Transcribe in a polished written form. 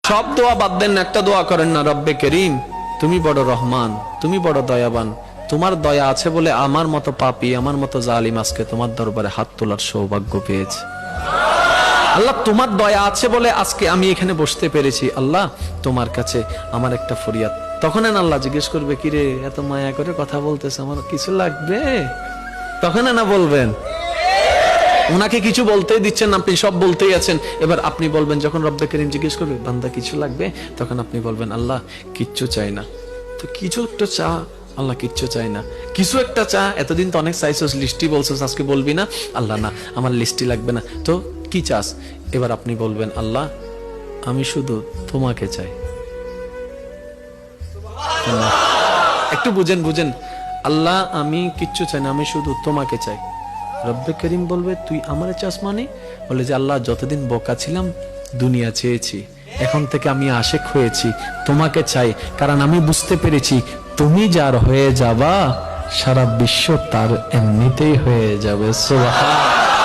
সব দোয়া বাদ দেন, একটা দোয়া করেন না, রব্বে করিম তুমি বড় রহমান, তুমি বড় দয়াবান, তোমার দয়া আছে বলে আমার মতো পাপী, আমার মতো জালিম আজকে তোমার দরবারে হাত তোলার সৌভাগ্য পেয়েছে। আল্লাহ তোমার দয়া আছে বলে আজকে আমি এখানে বসতে পেরেছি। আল্লাহ তোমার কাছে আমার একটা ফরিয়াদ। তখন আল্লাহ জিজ্ঞেস করবে, কিরে এত মায়া করে কথা বলতেছে, আমার কিছু লাগবে? তখন না বলবেন, ওনাকে কিছু বলতেই দিচ্ছেন, আপনি সব বলতেই আছেন, এবার আপনি বলবেন, যখন রব্বে করিম জিজ্ঞেস করবে বান্দা কিছু লাগবে, তখন আপনি বলবেন আল্লাহ কিচ্ছু চাই না। তো কিছু একটা চা, আল্লাহ কিচ্ছু চাই না, কিছু একটা চা, এতদিন তো অনেক চাইছস, লিস্টি বলছস, আজকে বলবি না? আল্লাহ না, আমার লিস্টি লাগবে না, তো কি চাস? এবার আপনি বলবেন আল্লাহ আমি শুধু তোমাকে চাই। একটু বুঝেন বুঝেন, আল্লাহ আমি কিচ্ছু চাই না, আমি শুধু তোমাকে চাই। রব্বে করিম বলবে তুই আমারে চাস মানে? বলে যে আল্লাহ যতদিন বোকা ছিলাম দুনিয়া চেয়েছি, এখন থেকে আমি আশেক হয়েছি, তোমাকে চাই, কারণ আমি বুঝতে পেরেছি তুমি যার হয়ে যাবা সারা বিশ্ব তার এমনিতেই হয়ে যাবে। সুবহান।